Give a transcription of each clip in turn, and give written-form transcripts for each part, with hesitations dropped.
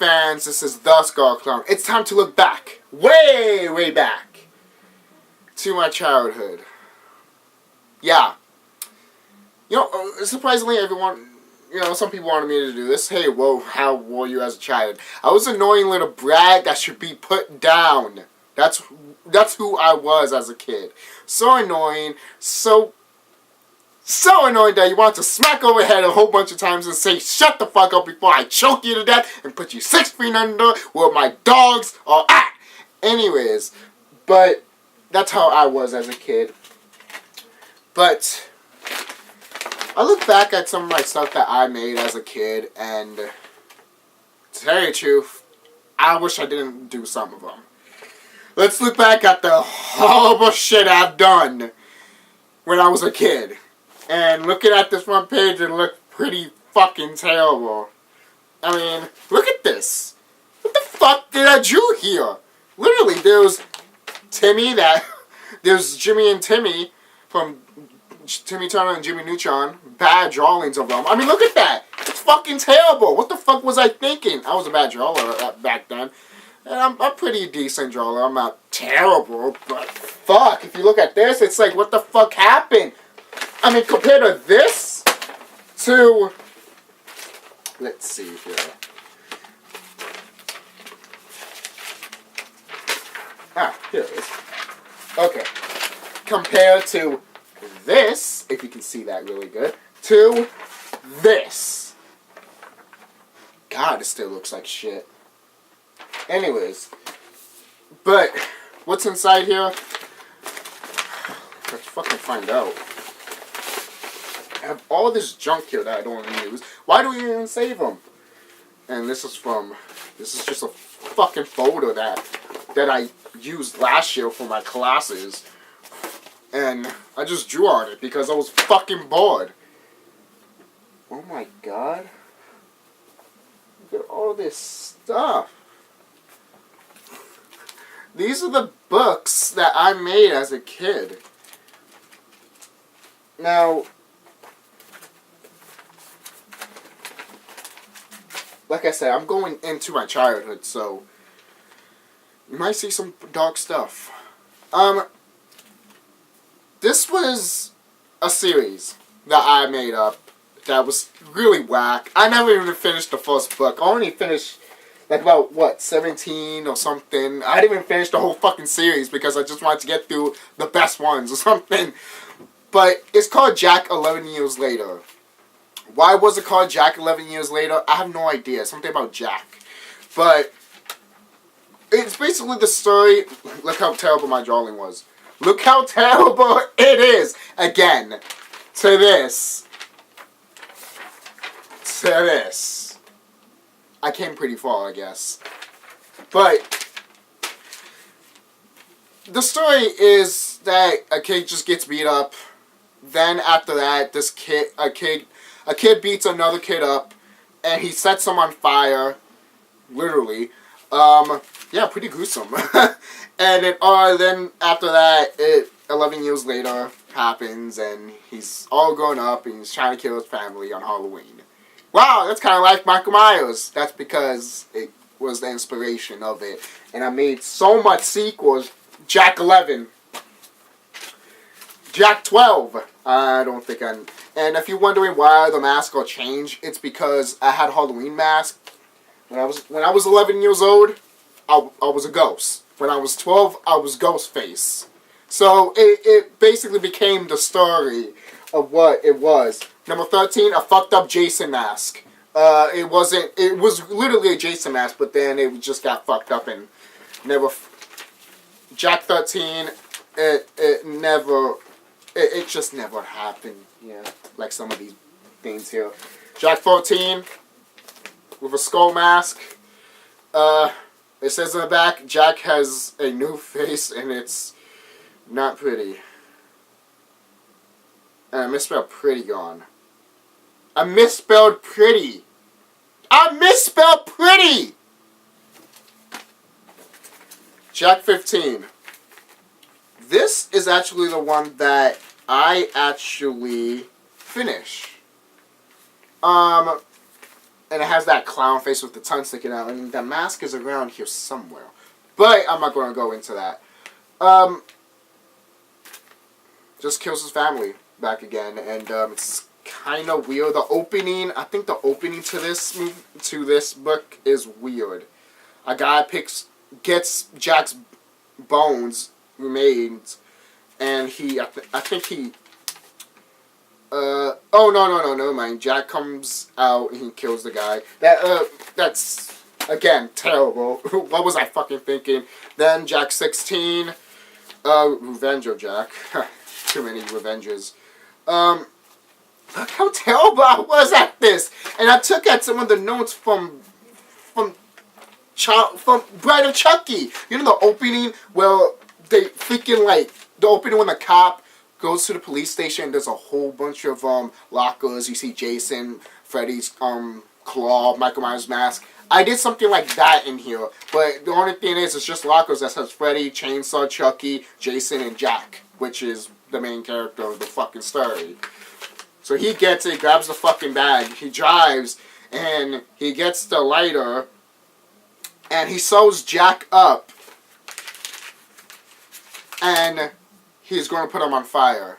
fans? This is the Skull Clown. It's time to look back, way, way back, to my childhood. Yeah. You know, surprisingly, everyone, some people wanted me to do this. Hey, whoa, how were you as a child? I was an annoying little brat that should be put down. That's who I was as a kid. So annoying, so annoying that you want to smack over head a whole bunch of times and say, shut the fuck up before I choke you to death and put you 6 feet under where my dogs are at. Anyways, but that's how I was as a kid. But I look back at some of my stuff that I made as a kid, and to tell you the truth, I wish I didn't do some of them. Let's look back at the horrible shit I've done when I was a kid. And looking at this front page, it looked pretty fucking terrible. I mean, look at this. What the fuck did I do here? Literally, there's Jimmy and Timmy from Timmy Turner and Jimmy Neutron. Bad drawings of them. I mean, look at that. It's fucking terrible. What the fuck was I thinking? I was a bad drawer back then. And I'm a pretty decent drawer. I'm not terrible, but fuck. If you look at this, it's like, what the fuck happened? I mean, compared to this, to, let's see here. Here it is. Okay. Compared to this, if you can see that really good, to this. God, it still looks like shit. Anyways, but what's inside here? Let's fucking find out. I have all this junk here that I don't use. Why do we even save them? And this is just a fucking photo that I used last year for my classes. And I just drew on it because I was fucking bored. Oh my god. Look at all this stuff. These are the books that I made as a kid. Now, like I said, I'm going into my childhood, so you might see some dark stuff. This was a series that I made up that was really whack. I never even finished the first book. I only finished like about, 17 or something. I didn't even finish the whole fucking series because I just wanted to get through the best ones or something. But it's called Jack 11 Years Later. Why was it called Jack 11 Years Later? I have no idea. Something about Jack. But it's basically the story. Look how terrible my drawing was. Look how terrible it is. Again, to this. To this. I came pretty far, I guess. But the story is that a kid just gets beat up. Then after that, a kid beats another kid up, and he sets him on fire, literally. Yeah, pretty gruesome. And then after that, 11 years later happens, and he's all grown up, and he's trying to kill his family on Halloween. Wow, that's kind of like Michael Myers. That's because it was the inspiration of it. And I made so much sequels. Jack 11. Jack 12. I don't think I'm... And if you're wondering why the mask got changed, it's because I had a Halloween mask. When I was 11 years old, I was a ghost. When I was 12, I was Ghostface. So it basically became the story of what it was. Number 13, a fucked up Jason mask. It was literally a Jason mask, but then it just got fucked up and never... Jack 13, it just never happened, yeah, like some of these things here. Jack 14, with a skull mask. It says in the back, Jack has a new face, and it's not pretty. And I misspelled pretty gone. I misspelled pretty. I misspelled pretty! Jack 15. This is actually the one that I actually finish. And it has that clown face with the tongue sticking out, and the mask is around here somewhere. But I'm not going to go into that. Just kills his family back again, and it's kind of weird. The opening, I think the opening to this book is weird. A guy gets Jack's remains, and I think he. Oh no, never mind. Jack comes out and he kills the guy. That's again terrible. What was I fucking thinking? Then Jack 16, Revenge of Jack. Too many revenges. Look how terrible I was at this, and I took out some of the notes from Bride of Chucky. You know the opening where they freaking like the opening when the cop goes to the police station. There's a whole bunch of lockers. You see Jason, Freddy's claw, Michael Myers mask. I did something like that in here, but the only thing is, it's just lockers that says Freddy, Chainsaw, Chucky, Jason, and Jack, which is the main character of the fucking story. So he gets it, grabs the fucking bag, he drives, and he gets the lighter, and he sews Jack up, and he's going to put him on fire.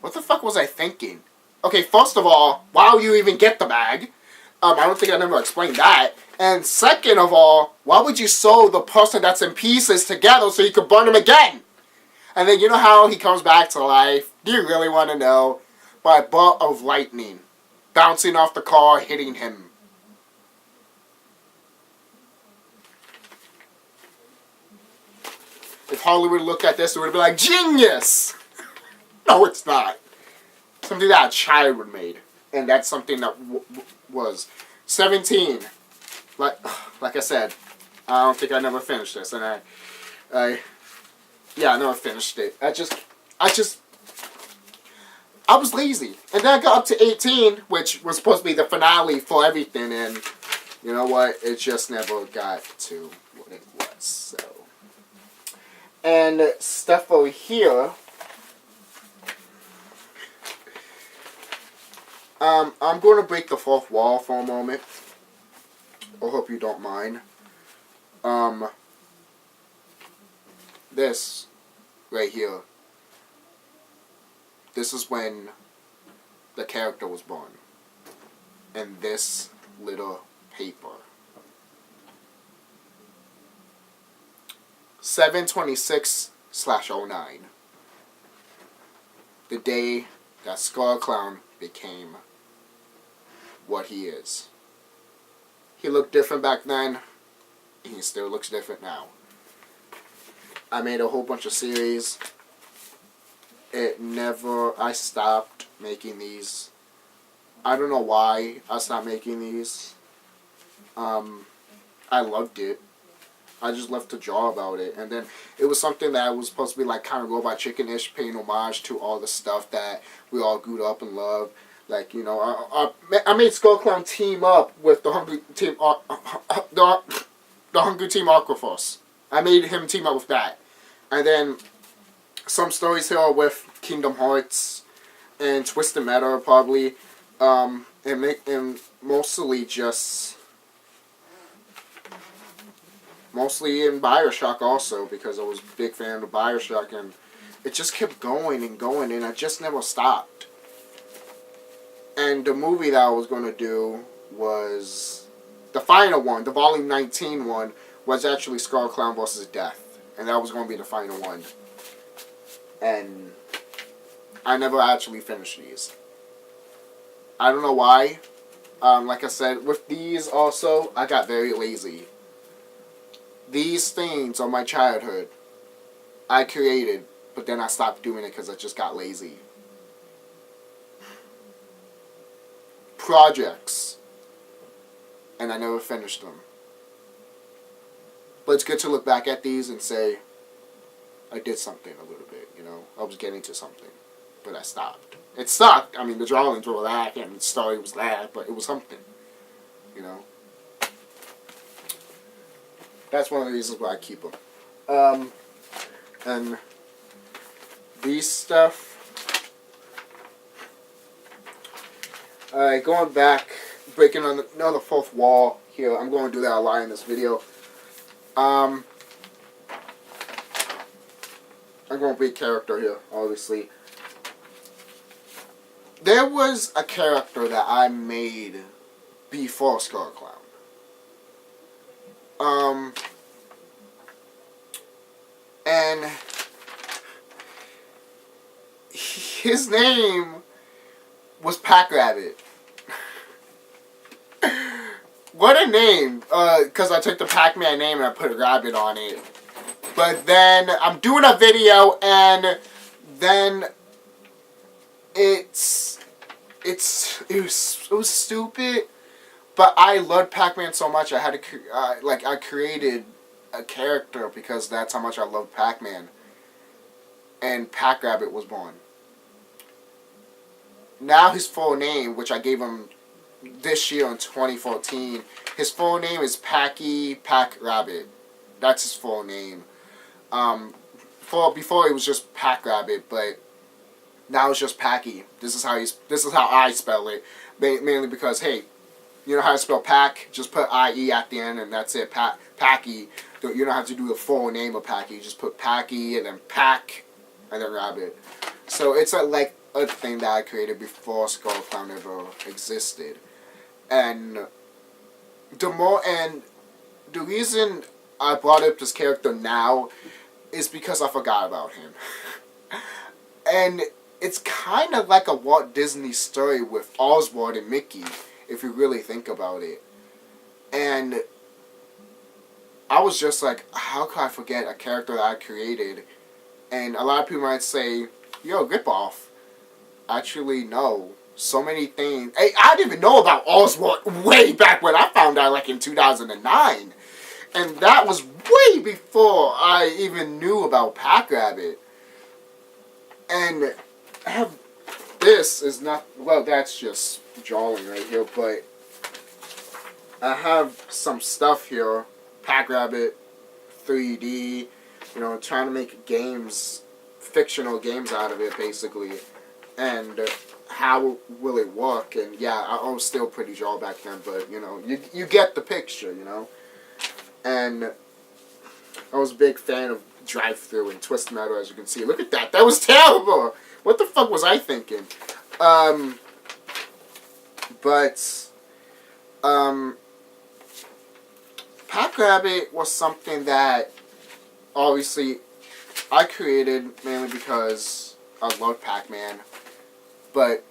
What the fuck was I thinking? Okay, first of all, why would you even get the bag? I don't think I never explained that. And second of all, why would you sew the person that's in pieces together so you could burn him again? And then you know how he comes back to life? Do you really want to know? By a bolt of lightning bouncing off the car, hitting him. If Hollywood looked at this, it would be like, genius! No, it's not. Something that a child would have made. And that's something that was. 17. Like I said, I don't think I never finished this. And I never finished it. I was lazy. And then I got up to 18, which was supposed to be the finale for everything. And you know what? It just never got to what it was. So. And stuff over here. I'm going to break the fourth wall for a moment. I hope you don't mind. This right here. This is when the character was born. And this little paper. 7/26/09. The day that Skull Clown became what he is. He looked different back then, and he still looks different now. I made a whole bunch of series. I stopped making these. I don't know why I stopped making these. I loved it. I just left to draw about it. And then it was something that was supposed to be like kind of Robot Chicken-ish, paying homage to all the stuff that we all grew up and loved. Like, you know, I made Skull Clown team up with the Hungry Team, the Hungry Team Aquaforce. I made him team up with that. And then some stories here are with Kingdom Hearts and Twisted Metal probably. And mostly in Bioshock also, because I was a big fan of Bioshock, and it just kept going and going, and I just never stopped. And the movie that I was going to do was the final one, the Volume 19 one, was actually Skull Clown vs. Death. And that was going to be the final one. And I never actually finished these. I don't know why. Like I said, with these also, I got very lazy. These things are my childhood. I created, but then I stopped doing it because I just got lazy. Projects. And I never finished them. But it's good to look back at these and say, I did something a little bit, you know. I was getting to something. But I stopped. It sucked. I mean, the drawings were that, and the story was that, but it was something. You know. That's one of the reasons why I keep them. And these stuff. Alright, going back breaking another fourth wall here. I'm going to do that a lot in this video. I'm going to be a character here, obviously. There was a character that I made before Skull Clown. And his name was Pack Rabbit. What a name! Because I took the Pac-Man name and I put a rabbit on it. But then I'm doing a video and then it was stupid. But I loved Pac-Man so much I had to I created a character because that's how much I loved Pac-Man. And Pack Rabbit was born. Now his full name, which I gave him this year in 2014, his full name is Packy Pack Rabbit. That's his full name. Before it was just Pack Rabbit, but now it's just Packy. This is how I spell it. Mainly because, hey, you know how to spell Pack? Just put IE at the end and that's it. Packy. You don't have to do the full name of Packy. Just put Packy and then Pack and then Rabbit. So it's like a thing that I created before Skull Clown ever existed. And the reason I brought up this character now is because I forgot about him. And it's kind of like a Walt Disney story with Oswald and Mickey, if you really think about it. And I was just like, how could I forget a character that I created? And a lot of people might say, yo, rip-off. Actually, no. So many things. Hey, I didn't even know about Oswald way back when I found out, like in 2009. And that was way before I even knew about Pack Rabbit. And this is not, well, that's just drawing right here, but I have some stuff here. Pack Rabbit 3D, you know, trying to make games, fictional games out of it, basically. And how will it work? And yeah, I was still pretty jaw back then, but you know, you get the picture, you know. And I was a big fan of Drive-Thru and Twisted Metal, as you can see. Look at that. That was terrible. What the fuck was I thinking? Pack Rabbit was something that obviously I created mainly because I loved Pac-Man. But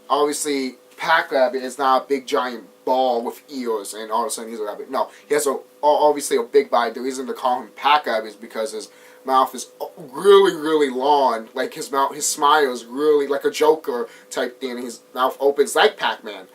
obviously Pack Rabbit is not a big giant ball with ears and all of a sudden he's a rabbit. No, he has obviously a big body. The reason to call him Pack Rabbit is because his mouth is really, really long. Like his smile is really like a Joker type thing. And his mouth opens like Pac-Man.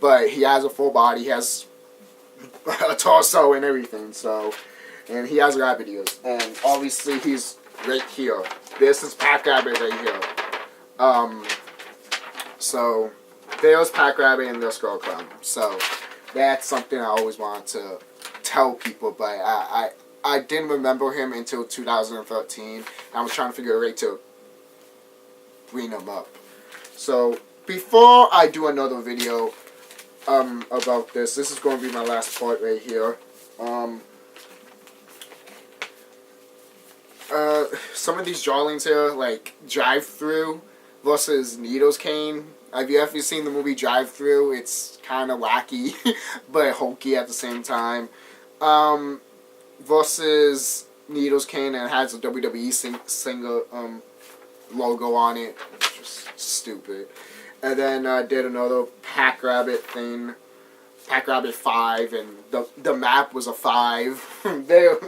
But he has a full body. He has a torso and everything. So, and he has rabbit ears. And obviously he's right here. This is Pack Rabbit right here. So there's Pack Rabbit and there's Skull Clown. So that's something I always wanted to tell people, but I didn't remember him until 2013. I was trying to figure a way to bring him up. So before I do another video about this is going to be my last part right here. Some of these drawings here, like Drive-Thru versus Needles Cane. Have you ever seen the movie Drive-Thru? It's kind of wacky, but hokey at the same time. Versus Needles Cane, and it has a WWE singer logo on it. Just stupid. And then I did another Pack Rabbit thing. Pack Rabbit 5, and the map was a 5. there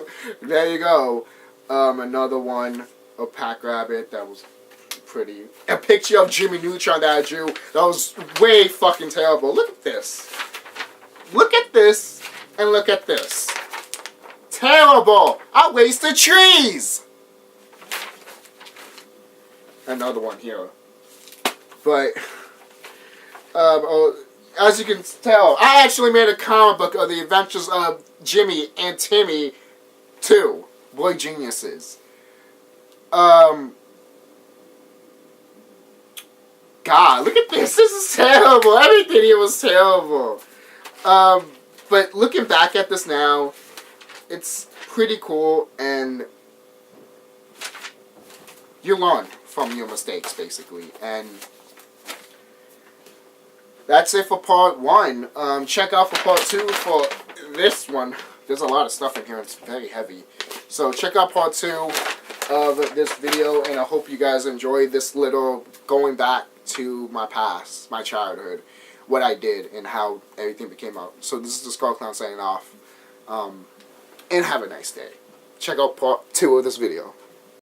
you go. Another one of Pack Rabbit that was pretty. A picture of Jimmy Neutron that I drew that was way fucking terrible. Look at this. Look at this, and look at this. Terrible! I wasted trees! Another one here. But, as you can tell, I actually made a comic book of the adventures of Jimmy and Timmy 2. Boy Geniuses. God, look at this. This is terrible. Everything here was terrible. But looking back at this now, it's pretty cool, and you learn from your mistakes, basically. And that's it for part 1. Check out for part 2 for this one. There's a lot of stuff in here. It's very heavy. So check out part 2 of this video, and I hope you guys enjoyed this little going back to my past, my childhood, what I did, and how everything became out. So this is the Skull Clown signing off. And have a nice day. Check out part 2 of this video.